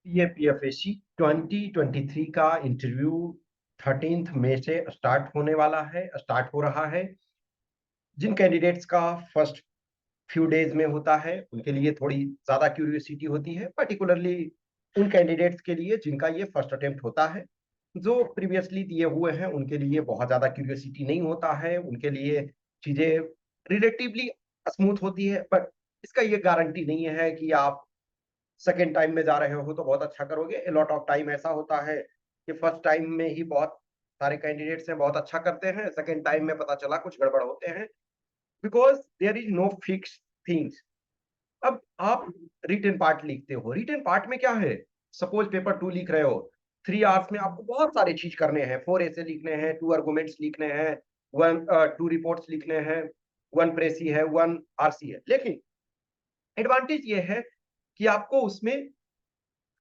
ये पीएफएससी 2023 का इंटरव्यू 13 मई से स्टार्ट हो रहा है। जिन कैंडिडेट्स का फर्स्ट फ्यू डेज में होता है उनके लिए थोड़ी ज्यादा क्यूरियोसिटी होती है, पर्टिकुलरली उन कैंडिडेट्स के लिए जिनका ये फर्स्ट अटेम्प्ट होता है। जो प्रीवियसली दिए हुए हैं उनके लिए बहुत ज्यादा क्यूरियोसिटी नहीं होता है, उनके लिए चीजें रिलेटिवली स्मूथ होती है। बट इसका ये गारंटी नहीं है कि आप सेकेंड टाइम में जा रहे हो तो बहुत अच्छा करोगे। ए लॉट ऑफ टाइम ऐसा होता है कि फर्स्ट टाइम में ही बहुत सारे कैंडिडेट्स हैं बहुत अच्छा करते हैं, सेकेंड टाइम में पता चला कुछ गड़बड़ होते हैं, because there is no fix things. अब आप रिटन पार्ट लिखते हो, रिटन पार्ट में क्या है, सपोज पेपर 2 लिख रहे हो, 3 आवर्स में आपको बहुत सारे चीज करने हैं, 4 ऐसे लिखने हैं, 2 आर्गुमेंट्स लिखने हैं, 2 रिपोर्ट्स लिखने हैं, 1 प्रेसी है, 1 आरसी है। लेकिन एडवांटेज ये है कि आपको उसमें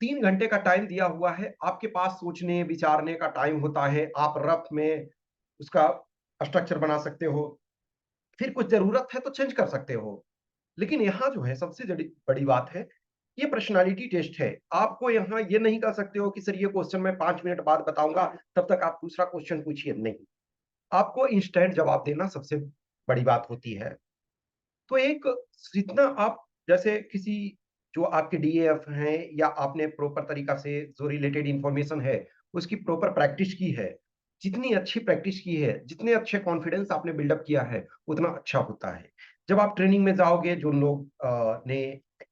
3 घंटे का टाइम दिया हुआ है, आपके पास सोचने विचारने का टाइम होता है, आप रफ में उसका स्ट्रक्चर बना सकते हो, फिर कुछ जरूरत है तो चेंज कर सकते हो। लेकिन यहाँ जो है सबसे बड़ी बात है, ये पर्सनालिटी टेस्ट है। आपको यहाँ ये नहीं कर सकते हो कि सर ये क्वेश्चन मैं 5 मिनट बाद बताऊंगा, तब तक आप दूसरा क्वेश्चन पूछिए, नहीं। आपको इंस्टेंट जवाब देना सबसे बड़ी बात होती है। तो एक जितना आप जैसे किसी जो आपके डीएएफ हैं या आपने प्रॉपर तरीका से जो रिलेटेड इंफॉर्मेशन है उसकी प्रॉपर प्रैक्टिस की है, जितनी अच्छी प्रैक्टिस की है, जितने अच्छे कॉन्फिडेंस आपने बिल्डअप किया है, उतना अच्छा होता है। जब आप ट्रेनिंग में जाओगे, जो लोग ने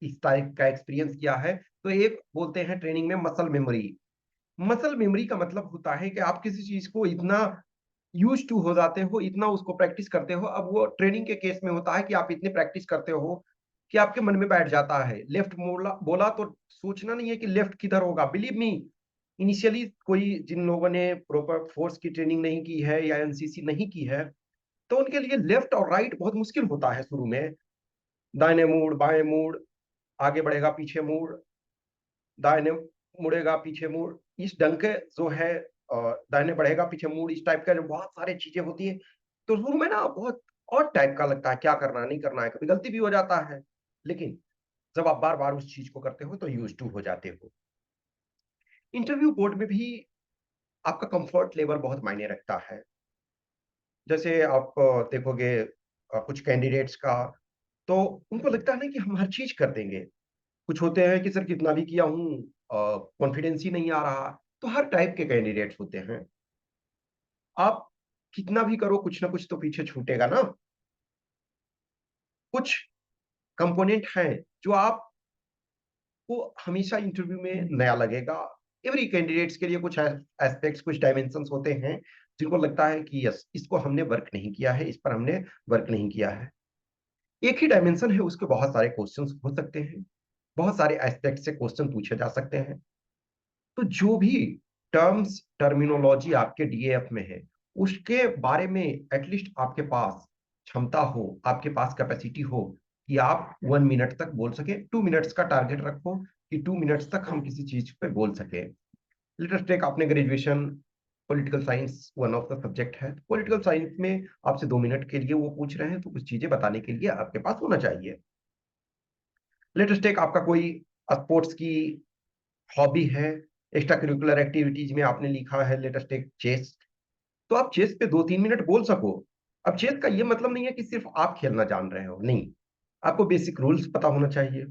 इस टाइप का एक्सपीरियंस किया है, तो एक बोलते हैं ट्रेनिंग में मसल मेमोरी। मसल मेमोरी का मतलब होता है कि आप किसी चीज को इतना यूज टू हो जाते हो, इतना उसको प्रैक्टिस करते हो। अब वो ट्रेनिंग के केस में होता है कि आप इतने प्रैक्टिस करते हो कि आपके मन में बैठ जाता है। लेफ्ट बोला बोला तो सोचना नहीं है कि लेफ्ट किधर होगा। बिलीव मी, इनिशियली कोई जिन लोगों ने प्रॉपर फोर्स की ट्रेनिंग नहीं की है या एनसीसी नहीं की है, तो उनके लिए लेफ्ट और राइट बहुत मुश्किल होता है शुरू में। दाहिने मुड़ बाएं मुड़, आगे बढ़ेगा पीछे मुड़, दाहिने मुड़ेगा पीछे मुड़, इस ढंग के जो है दाहिने बढ़ेगा पीछे मुड़, इस टाइप का जो बहुत सारी चीजें होती है, तो शुरू में ना बहुत और टाइप का लगता है, क्या करना नहीं करना है, कभी गलती भी हो जाता है। लेकिन जब आप बार बार उस चीज को करते हो तो यूज टू हो जाते हो। इंटरव्यू बोर्ड में भी आपका कंफर्ट लेवल बहुत मायने रखता है। जैसे आप देखोगे कुछ कैंडिडेट्स का, तो उनको लगता है ना कि हम हर चीज कर देंगे। कुछ होते हैं कि सर कितना भी किया हूँ, कॉन्फिडेंस ही नहीं आ रहा। तो हर टाइप के कैंडिडेट्स होते हैं। आप कितना भी करो कुछ ना कुछ तो पीछे छूटेगा ना। कुछ कंपोनेंट हैं जो आपको हमेशा इंटरव्यू में नया लगेगा। एवरी कैंडिडेट्स के लिए कुछ एस्पेक्ट्स, कुछ डायमेंशंस होते हैं जिनको लगता है कि यस, इसको हमने वर्क नहीं किया है, इस पर हमने वर्क नहीं किया है। एक ही डायमेंशन है, उसके बहुत सारे क्वेश्चंस हो सकते हैं, बहुत सारे एस्पेक्ट से क्वेश्चन पूछे जा सकते हैं। तो जो भी टर्मिनोलॉजी आपके डीएएफ में है, उसके बारे में एटलीस्ट आपके पास क्षमता हो, आपके पास कैपेसिटी हो कि आप 1 मिनट तक बोल सके। 2 मिनट्स का टारगेट रखो कि 2 मिनट्स तक हम किसी चीज पे बोल सके। लेटेस्ट टेक आपने graduation, political science one of the subject है, पॉलिटिकल साइंस में आपसे 2 मिनट के लिए वो पूछ रहे हैं, तो कुछ चीजें बताने के लिए आपके पास होना चाहिए। लेटेस्ट टेक आपका कोई स्पोर्ट्स की हॉबी है, एक्स्ट्रा करिकुलर एक्टिविटीज में आपने लिखा है लेटेस्ट एक चेस, तो आप चेस पे 2-3 मिनट बोल सको। अब चेस का ये मतलब नहीं है कि सिर्फ आप खेलना जान रहे हो, नहीं। आपको बेसिक रूल्स पता होना चाहिए,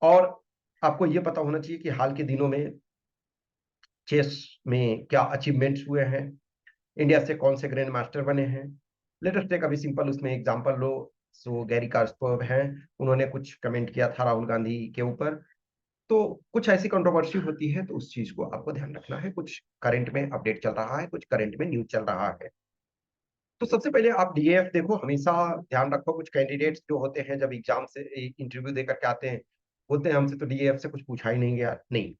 और आपको ये पता होना चाहिए कि हाल के दिनों में चेस में क्या अचीवमेंट्स हुए हैं, इंडिया से कौन से ग्रैंड मास्टर बने हैं। लेटेस्ट एक अभी सिंपल उसमें एग्जांपल लो, सो गैरी कार्स्पोव हैं, उन्होंने कुछ कमेंट किया था राहुल गांधी के ऊपर। तो कुछ ऐसी कंट्रोवर्सी होती है, तो उस चीज को आपको ध्यान रखना है। कुछ करंट में अपडेट चल रहा है, कुछ करंट में न्यूज चल रहा है। तो सबसे पहले आप डीएफ देखो, हमेशा ध्यान रखो। कुछ कैंडिडेट्स जो होते हैं जब एग्जाम से इंटरव्यू देकर के आते हैं, बोलते हैं हमसे तो डीएफ से कुछ पूछा ही नहीं गया। नहीं,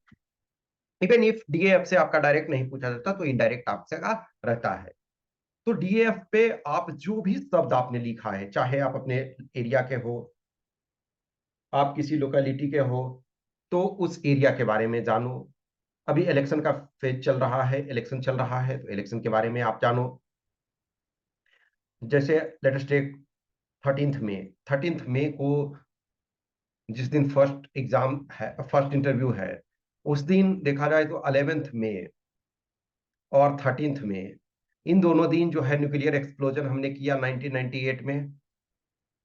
इवन इफ डीएफ से आपका डायरेक्ट नहीं पूछा जाता तो इनडायरेक्ट आपसे का रहता है। तो डीएफ पे आप जो भी शब्द आपने लिखा है, चाहे आप अपने एरिया के हो, आप किसी लोकेलिटी के हो, तो उस एरिया के बारे में जानो। अभी इलेक्शन का फेज चल रहा है, इलेक्शन चल रहा है, तो इलेक्शन के बारे में आप जानो। जैसे लेटेस्ट टेक 13 मई को, जिस दिन फर्स्ट एग्जाम है, फर्स्ट इंटरव्यू है, उस दिन देखा जाए तो 11th मई और 13th मई, इन दोनों दिन जो है न्यूक्लियर एक्सप्लोजन हमने किया 1998 में।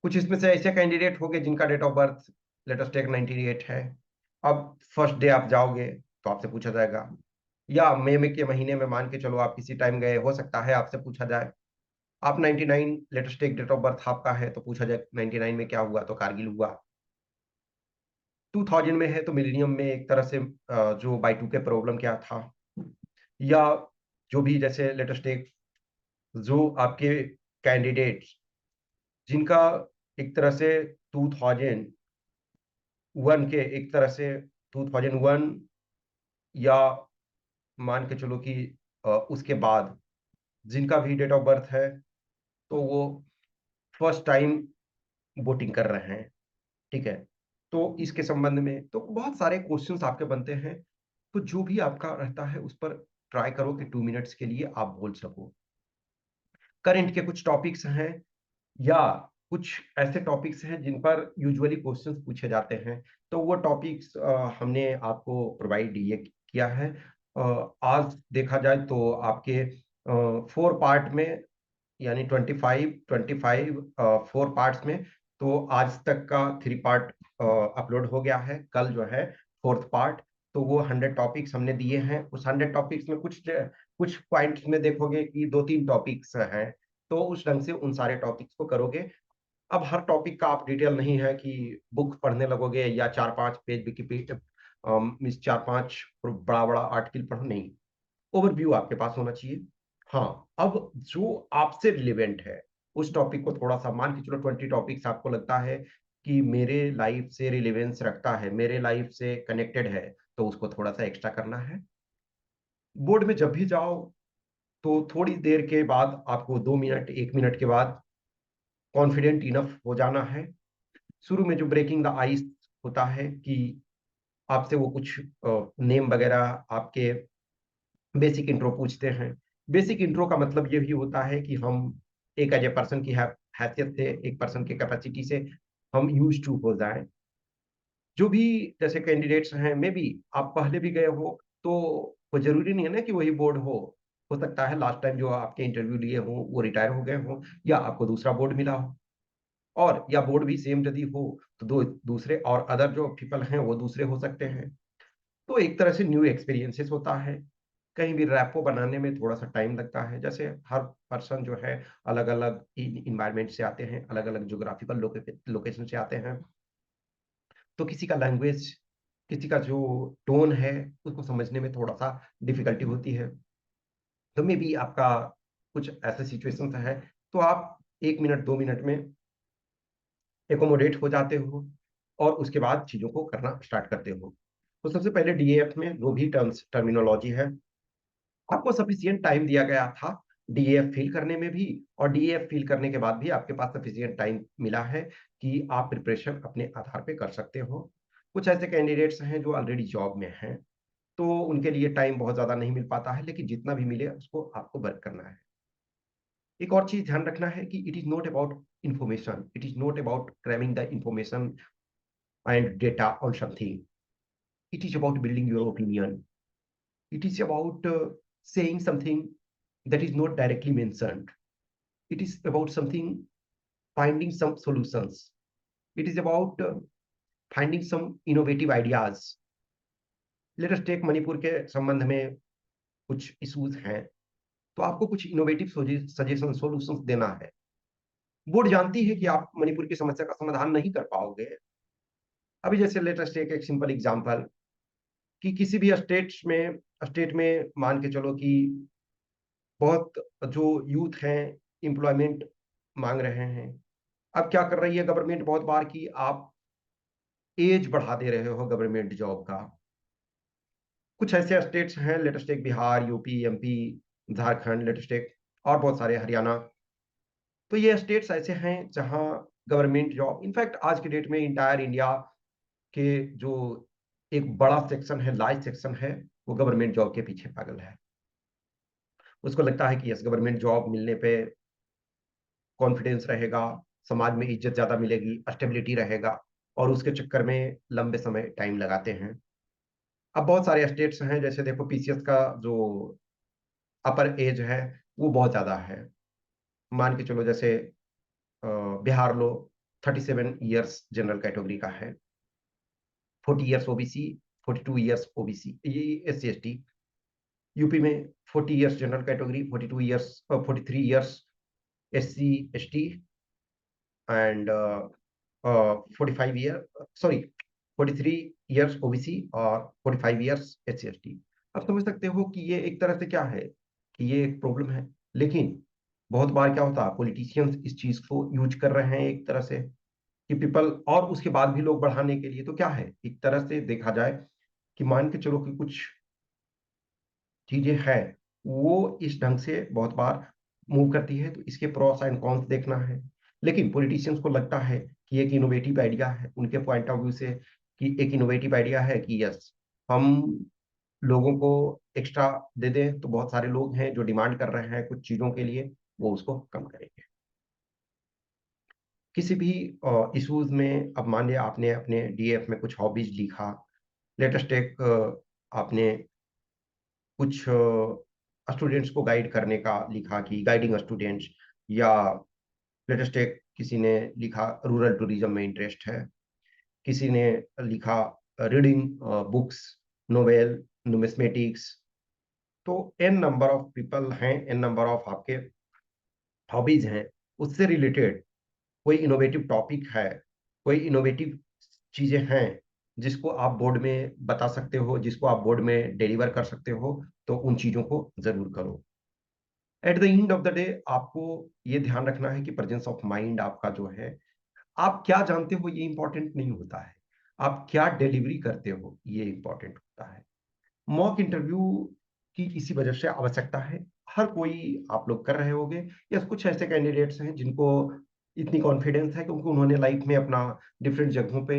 कुछ इसमें से ऐसे कैंडिडेट हो गए जिनका date of birth let us take 98 है। अब फर्स्ट डे आप जाओगे तो आपसे पूछा जाएगा, या मई में के महीने में मान के चलो आप किसी टाइम गए, हो सकता है आपसे पूछा जाए आप 99 let us take date of birth आपका है तो पूछा जाए 99 में क्या हुआ, तो कारगिल हुआ। 2000 में है तो मिलेनियम में एक तरह से जो Y2K प्रॉब्लम क्या था, या जो भी जैसे लेट अस टेक जो आपके कैंडिडेट्स जिनका एक तरह से 2001 के एक तरह से 2001, या मान के चलो कि उसके बाद जिनका भी डेट ऑफ बर्थ है तो वो फर्स्ट टाइम वोटिंग कर रहे हैं। ठीक है, तो इसके संबंध में तो बहुत सारे क्वेश्चंस आपके बनते हैं। तो जो भी आपका रहता है उस पर ट्राई करो कि 2 मिनट्स के लिए आप बोल सको। करंट के कुछ टॉपिक्स हैं, या कुछ ऐसे टॉपिक्स हैं जिन पर यूजुअली क्वेश्चंस पूछे जाते हैं, तो वो टॉपिक्स हमने आपको प्रोवाइड ये किया है। आज देखा जाए तो आपके 4 पार्ट में, यानी 25 4 पार्ट्स में, तो आज तक का 3 पार्ट अपलोड हो गया है। कल जो है 4th पार्ट, तो वो 100 टॉपिक्स हमने दिए हैं। उस 100 टॉपिक्स में कुछ कुछ पॉइंट्स में देखोगे कि 2-3 टॉपिक्स हैं, तो उस ढंग से उन सारे टॉपिक्स को करोगे। अब हर टॉपिक का आप डिटेल नहीं है कि बुक पढ़ने लगोगे या 4-5 पेज विकिपीडिया मीन्स 4-5 बड़ा बड़ा आर्टिकल पढ़ो, नहीं। ओवरव्यू आपके पास होना चाहिए। हाँ, अब जो आपसे रिलेवेंट है उस टॉपिक को थोड़ा सा, मान के चलो 20 टॉपिक्स आपको लगता है कि मेरे लाइफ से रिलेवेंस रखता है, मेरे लाइफ से कनेक्टेड है, तो उसको थोड़ा सा एक्स्ट्रा करना है। बोर्ड में जब भी जाओ तो थोड़ी देर के बाद आपको 2 मिनट 1 मिनट के बाद कॉन्फिडेंट इनफ हो जाना है। शुरू में जो ब्रेकिंग द आइस होता है कि आपसे वो कुछ नेम वगैरह, आपके बेसिक इंट्रो पूछते हैं। बेसिक इंट्रो का मतलब ये भी होता है कि हम एक एज ए पर्सन की हैसियत से, एक पर्सन की कैपेसिटी से हम यूज टू हो जाएं। जो भी जैसे कैंडिडेट्स हैं, मे बी आप पहले भी गए हो, तो वो जरूरी नहीं है ना कि वही बोर्ड हो सकता है लास्ट टाइम जो आपके इंटरव्यू लिए हो वो रिटायर हो गए हो, या आपको दूसरा बोर्ड मिला हो, और या बोर्ड भी सेम यदि हो तो दो दूसरे और अदर जो पीपल हैं वो दूसरे हो सकते हैं। तो एक तरह से न्यू एक्सपीरियंसेस होता है। कहीं भी रैपो बनाने में थोड़ा सा टाइम लगता है, जैसे हर पर्सन जो है अलग अलग इन्वायरमेंट से आते हैं, अलग अलग जोग्राफिकल लोकेशन से आते हैं, तो किसी का लैंग्वेज, किसी का जो टोन है उसको समझने में थोड़ा सा डिफिकल्टी होती है। तो मे बी आपका कुछ ऐसे सिचुएशन है तो आप 1 मिनट 2 मिनट में एकोमोडेट हो जाते हो, और उसके बाद चीजों को करना स्टार्ट करते हो। तो सबसे पहले डीएएफ में जो भी टर्मिनोलॉजी है, आपको सफिशियंट टाइम दिया गया था डीएएफ फिल करने में भी, और डीएएफ फिल करने के बाद भी आपके पास सफिशियंट टाइम मिला है कि आप प्रिपरेशन अपने आधार पे कर सकते हो। कुछ ऐसे कैंडिडेट्स हैं जो ऑलरेडी जॉब में हैं, तो उनके लिए टाइम बहुत ज्यादा नहीं मिल पाता है, लेकिन जितना भी मिले उसको आपको वर्क करना है। एक और चीज ध्यान रखना है कि it is not about information, it is not about cramming the information and data on something. It is about building your opinion. It is about saying something that is not directly mentioned. It is about something finding some solutions. It is about finding some innovative ideas. Let us take Manipur के संबंध में कुछ issues हैं, तो आपको कुछ innovative suggestion solutions देना है। बोर्ड जानती है कि आप मणिपुर की समस्या का समाधान नहीं कर पाओगे। अभी जैसे लेट अस टेक एक सिंपल एग्जांपल कि किसी भी स्टेट में मान के चलो कि बहुत जो यूथ हैं एम्प्लॉयमेंट मांग रहे हैं। अब क्या कर रही है गवर्नमेंट बहुत बार कि आप एज बढ़ा दे रहे हो गवर्नमेंट जॉब का। कुछ ऐसे स्टेट्स हैं, let us take Bihar, UP, MP, Jharkhand, let us take और बहुत सारे हरियाणा। तो ये स्टेट्स ऐसे हैं जहां गवर्नमेंट जॉब, इनफैक्ट आज के डेट में इंटायर इंडिया के जो एक बड़ा सेक्शन है, लार्ज सेक्शन है, वो गवर्नमेंट जॉब के पीछे पागल है। उसको लगता है कि यस, गवर्नमेंट जॉब मिलने पे कॉन्फिडेंस रहेगा, समाज में इज्जत ज्यादा मिलेगी, स्टेबिलिटी रहेगा, और उसके चक्कर में लंबे समय टाइम लगाते हैं। अब बहुत सारे स्टेट्स हैं, जैसे देखो पीसीएस का जो अपर एज है वो बहुत ज्यादा है। मान के चलो जैसे बिहार लो 37 ईयर्स जनरल कैटेगरी का है, 40 ईयर्स ओबीसी, 42 ईयर्स ओबीसी ये SC ST। यूपी में 40 years general category, 42 years 43 years SC ST, and 45 year, sorry 43 years OBC और 45 ईयर्स SC ST। अब समझ सकते हो कि ये एक तरह से क्या है, कि ये एक प्रॉब्लम है। लेकिन बहुत बार क्या होता है, पॉलिटिशियंस इस चीज को यूज कर रहे हैं एक तरह से कि पीपल, और उसके बाद भी लोग बढ़ाने के लिए। तो क्या है, एक तरह से देखा जाए कि मान के चलो कि कुछ चीजें हैं वो इस ढंग से बहुत बार मूव करती है, तो इसके प्रोस एंड कॉन्स देखना है। लेकिन पॉलिटिशियंस को लगता है कि एक इनोवेटिव आइडिया है उनके पॉइंट ऑफ व्यू से, कि एक इनोवेटिव आइडिया है कि यस हम लोगों को एक्स्ट्रा दे दें, तो बहुत सारे लोग हैं जो डिमांड कर रहे हैं कुछ चीजों के लिए, वो उसको कम करेंगे। किसी भी इश्यूज में, अब मान लिया आपने अपने DF में कुछ हॉबीज लिखा, लेटेस्ट एक आपने कुछ स्टूडेंट्स को गाइड करने का लिखा कि गाइडिंग स्टूडेंट्स, या लेटेस्ट एक किसी ने लिखा रूरल टूरिज्म में इंटरेस्ट है, किसी ने लिखा रीडिंग बुक्स, नोवेल, नुमिस्मेटिक्स। तो एन नंबर ऑफ पीपल हैं, एन नंबर ऑफ आपके हॉबीज हैं, उससे रिलेटेड कोई इनोवेटिव टॉपिक है, कोई इनोवेटिव चीजें हैं जिसको आप बोर्ड में बता सकते हो, जिसको आप बोर्ड में डिलीवर कर सकते हो, तो उन चीजों को जरूर करो। At the end of the day आपको ये ध्यान रखना है कि प्रेजेंस ऑफ माइंड आपका जो है, आप क्या जानते हो ये इंपॉर्टेंट नहीं होता है, आप क्या डिलीवरी करते हो ये इंपॉर्टेंट होता है। मॉक इंटरव्यू की इसी वजह से आवश्यकता है। हर कोई आप लोग कर रहे होंगे, या कुछ ऐसे कैंडिडेट्स हैं जिनको इतनी कॉन्फिडेंस है क्योंकि उन्होंने लाइफ में अपना डिफरेंट जगहों पे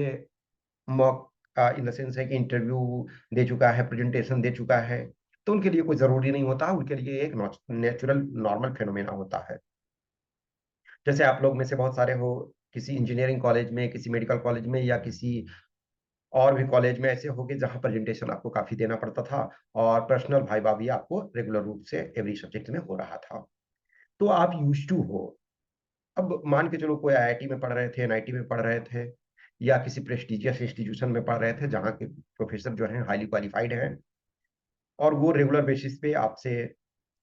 मॉक इन द सेंस है कि इंटरव्यू दे चुका है, प्रेजेंटेशन दे चुका है। तो उनके लिए कोई जरूरी नहीं होता, उनके लिए एक नेचुरल नॉर्मल फेनोमेना होता है। जैसे आप लोग में से बहुत सारे हो किसी इंजीनियरिंग कॉलेज में, किसी मेडिकल कॉलेज में, या किसी और भी कॉलेज में ऐसे होंगे जहां प्रेजेंटेशन आपको काफी देना पड़ता था, और पर्सनल भाईवा भी आपको रेगुलर रूप से एवरी सब्जेक्ट में हो रहा था। तो आप यूज टू हो। अब मान के चलो कोई IIT में पढ़ रहे थे, NIT में पढ़ रहे थे, या किसी प्रेस्टिजियस इंस्टीट्यूशन में पढ़ रहे थे जहाँ के प्रोफेसर जो हैं हाईली क्वालिफाइड हैं, और वो रेगुलर बेसिस पे आपसे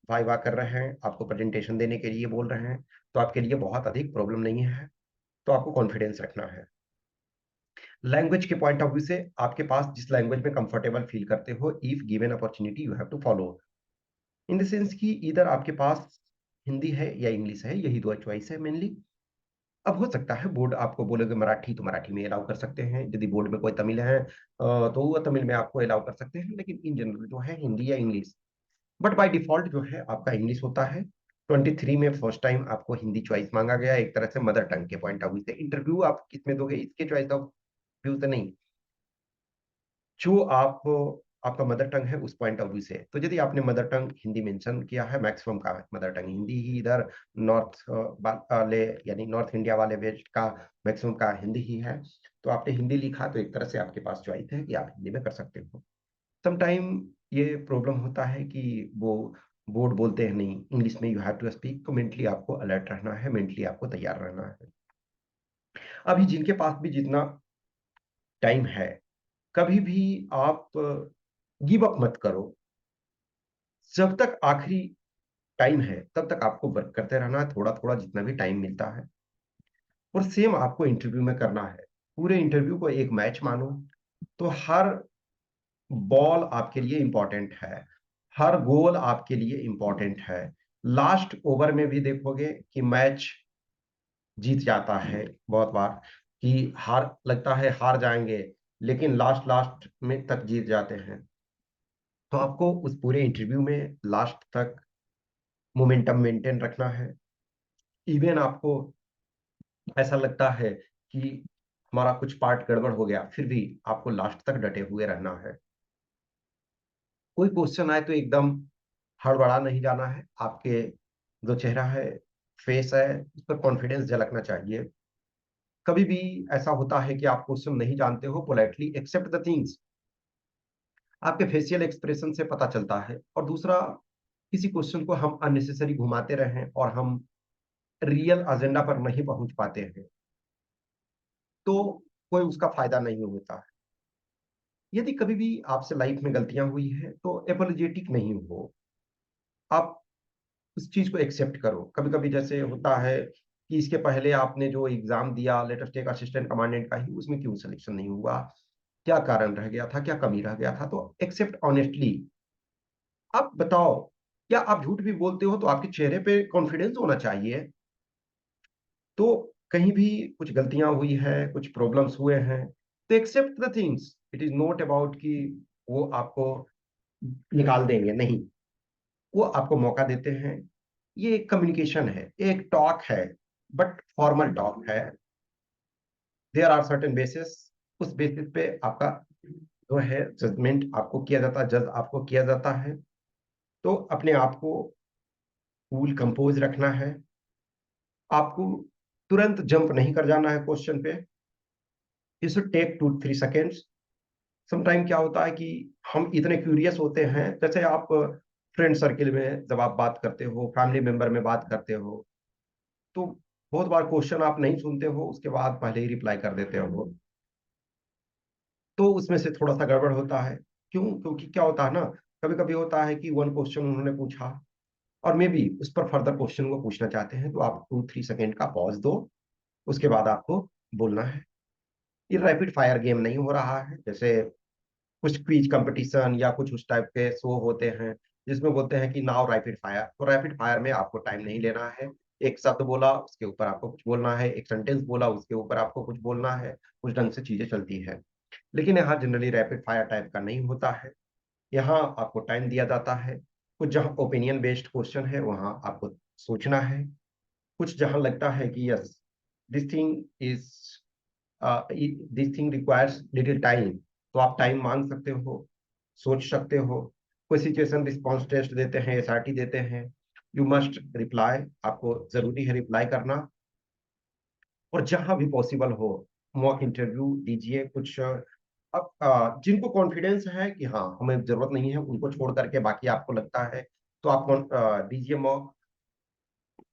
वाइवा कर रहे हैं, आपको प्रेजेंटेशन देने के लिए बोल रहे हैं, तो आपके लिए बहुत अधिक प्रॉब्लम नहीं है। तो आपको कॉन्फिडेंस रखना है। लैंग्वेज के पॉइंट ऑफ व्यू से आपके पास जिस लैंग्वेज में कंफर्टेबल फील करते हो, if given opportunity you have to follow, in the sense कि इधर आपके पास हिंदी है या इंग्लिश है, यही दो चॉइस है मेनली। अब हो सकता है बोर्ड आपको बोलोगे मराठी, तो मराठी में अलाउ कर सकते हैं। यदि बोर्ड में कोई तमिल है तो वो तमिल में आपको अलाउ कर सकते हैं। लेकिन इन जनरल जो है हिंदी या इंग्लिश, बट बाय डिफॉल्ट जो है आपका इंग्लिश होता है। 23 में फर्स्ट टाइम आपको हिंदी चॉइस मांगा गया, एक तरह से मदर टंग के पॉइंट ऑफ व्यू से। इंटरव्यू आप किसमें दोगे, इसके चॉइस ऑफ व्यू से नहीं, जो आप आपका मदर टंग है उस पॉइंट ऑफ व्यू से। तो यदि आपने मदर टंग हिंदी मेंशन किया है, मैक्सिमम का मदर टंग हिंदी ही इधर नॉर्थ वाले, यानी नॉर्थ इंडिया वाले वेस्ट का मैक्सिमम का हिंदी ही है, तो आपने हिंदी लिखा, तो एक तरह से आपके पास चॉइस है कि आप हिंदी में कर सकते हो। समटाइम ये प्रॉब्लम होता है कि वो बोर्ड बोलते हैं नहीं, इंग्लिश में यू हैव टू स्पीक, तो मेंटली आपको अलर्ट रहना है, मेंटली आपको तैयार रहना है। अभी जिनके पास भी जितना टाइम है, कभी भी आप गिव अप मत करो। जब तक आखिरी टाइम है तब तक आपको वर्क करते रहना है, थोड़ा थोड़ा जितना भी टाइम मिलता है। और सेम आपको इंटरव्यू में करना है। पूरे इंटरव्यू को एक मैच मानो। तो हर बॉल आपके लिए इंपॉर्टेंट है, हर गोल आपके लिए इंपॉर्टेंट है। लास्ट ओवर में भी देखोगे कि मैच जीत जाता है बहुत बार, कि हार लगता है हार जाएंगे, लेकिन लास्ट लास्ट में तक जीत जाते हैं। तो आपको उस पूरे इंटरव्यू में लास्ट तक मोमेंटम मेंटेन रखना है। इवन आपको ऐसा लगता है कि हमारा कुछ पार्ट गड़बड़ हो गया, फिर भी आपको लास्ट तक डटे हुए रहना है। कोई क्वेश्चन आए तो एकदम हड़बड़ा नहीं जाना है। आपके जो चेहरा है, फेस है, उस पर कॉन्फिडेंस झलकना चाहिए। कभी भी ऐसा होता है कि आप क्वेश्चन नहीं जानते हो, पोलाइटली एक्सेप्ट द थिंग्स। आपके फेशियल एक्सप्रेशन से पता चलता है। और दूसरा, किसी क्वेश्चन को हम अननेसेसरी घुमाते रहें और हम रियल एजेंडा पर नहीं पहुंच पाते हैं, तो कोई उसका फायदा नहीं होता है। यदि कभी भी आपसे लाइफ में गलतियां हुई है तो एपोलोजेटिक नहीं हो, आप उस चीज को एक्सेप्ट करो। कभी कभी जैसे होता है कि इसके पहले आपने जो एग्जाम दिया, let us take assistant commandant का ही, उसमें क्यों सिलेक्शन नहीं हुआ, क्या कारण रह गया था, क्या कमी रह गया था, तो एक्सेप्ट ऑनेस्टली। आप बताओ, क्या आप झूठ भी बोलते हो तो आपके चेहरे पे कॉन्फिडेंस होना चाहिए। तो कहीं भी कुछ गलतियां हुई है, कुछ प्रॉब्लम्स हुए हैं, तो accept the things. It is not about कि वो आपको निकाल देंगे, नहीं, वो आपको मौका देते हैं। ये एक कम्युनिकेशन है, एक टॉक है, बट फॉर्मल टॉक है। देयर आर सर्टेन बेसिस, उस बेसिस पे आपका जो है जजमेंट आपको किया जाता है, जज आपको किया जाता है। तो अपने आप को कूल कंपोज रखना है। आपको तुरंत जंप नहीं कर जाना है क्वेश्चन पे। You should take 2-3 seconds. Sometime क्या होता है कि हम इतने क्यूरियस होते हैं, जैसे आप फ्रेंड सर्किल में जब आप बात करते हो, फैमिली मेंबर में बात करते हो, तो बहुत बार क्वेश्चन आप नहीं सुनते हो, उसके बाद पहले ही रिप्लाई कर देते हो, तो उसमें से थोड़ा सा गड़बड़ होता है। क्यों? क्योंकि क्या होता है ना, कभी कभी होता है कि वन क्वेश्चन उन्होंने पूछा और मे बी उस पर फर्दर क्वेश्चन वो पूछना चाहते हैं, तो आप 2-3 सेकेंड का पॉज दो, उसके बाद आपको बोलना है। ये रैपिड फायर गेम नहीं हो रहा है, जैसे कुछ क्विज कंपटीशन या कुछ उस टाइप के शो होते हैं जिसमें बोलते हैं कि नाउ रैपिड फायर। तो रैपिड फायर में आपको टाइम नहीं लेना है। एक शब्द बोला उसके ऊपर आपको कुछ बोलना है, एक सेंटेंस बोला उसके ऊपर आपको कुछ बोलना है, उस ढंग से चीजें चलती है। लेकिन यहाँ जनरली रैपिड फायर टाइप का नहीं होता है। यहाँ आपको टाइम दिया जाता है। कुछ जहाँ ओपिनियन बेस्ड क्वेश्चन है वहाँ आपको सोचना है। कुछ जहाँ लगता है कि yes, this thing is this thing requires little time, तो आप टाइम मांग सकते हो, सोच सकते हो। कोई सिचुएशन रिस्पॉन्स टेस्ट देते हैं, एसआरटी देते हैं, यू मस्ट रिप्लाई, आपको जरूरी है रिप्लाई करना। और जहां भी पॉसिबल हो मॉक इंटरव्यू दीजिए। कुछ अब जिनको कॉन्फिडेंस है कि हाँ हमें जरूरत नहीं है, उनको छोड़ करके बाकी आपको लगता है, तो आप दीजिए मॉक।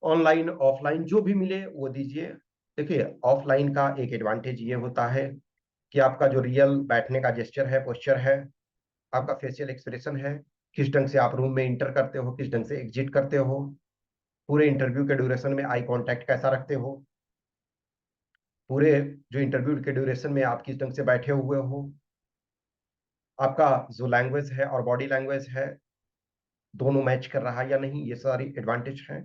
ऑनलाइन ऑफलाइन जो भी मिले वो दीजिए। देखिए, ऑफलाइन का एक एडवांटेज ये होता है कि आपका जो रियल बैठने का जेस्चर है, पोस्चर है, आपका फेशियल एक्सप्रेशन है, किस ढंग से आप रूम में इंटर करते हो, किस ढंग से एग्जिट करते हो, पूरे इंटरव्यू के ड्यूरेशन में आई कांटेक्ट कैसा रखते हो, पूरे जो इंटरव्यू के ड्यूरेशन में आप किस ढंग से बैठे हुए हो, आपका जो लैंग्वेज है और बॉडी लैंग्वेज है दोनों मैच कर रहा है या नहीं, ये सारी एडवांटेज हैं।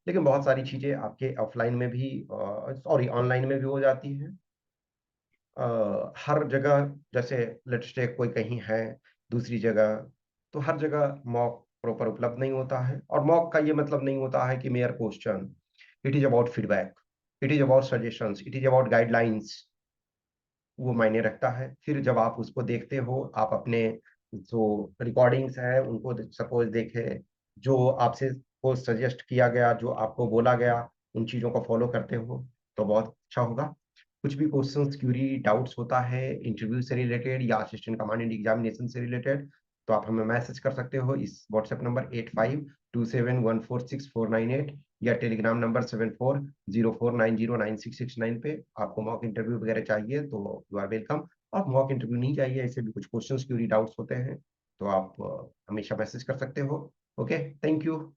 लेकिन बहुत सारी चीजें आपके ऑफलाइन में भी, सॉरी, ऑनलाइन में भी हो जाती हैं। हर जगह, जैसे लेट्स टेक कोई कहीं है दूसरी जगह, तो हर जगह मॉक प्रॉपर उपलब्ध नहीं होता है। और मॉक का ये मतलब नहीं होता है कि mayor question. It is about feedback, it is about suggestions, it is about guidelines. वो मायने रखता है। फिर जब आप उसको देखते हो, आप अपने जो रिकॉर्डिंग्स है उनको सपोज देखे, जो आपसे को सजेस्ट किया गया, जो आपको बोला गया, उन चीजों को फॉलो करते हो तो बहुत अच्छा होगा। कुछ भी क्वेश्चंस, क्यूरी, डाउट्स होता है इंटरव्यू से रिलेटेड या असिस्टेंट कमांडेंट एग्जामिनेशन से रिलेटेड, तो आप हमें मैसेज कर सकते हो इस व्हाट्सएप नंबर 8527146498 या टेलीग्राम नंबर 7404909669 पे। आपको मॉक इंटरव्यू वगैरह चाहिए तो यू आर वेलकम। और मॉक इंटरव्यू नहीं चाहिए, ऐसे भी कुछ क्वेश्चंस, क्यूरी, डाउट्स होते हैं, तो आप हमेशा मैसेज कर सकते हो। Okay, thank you.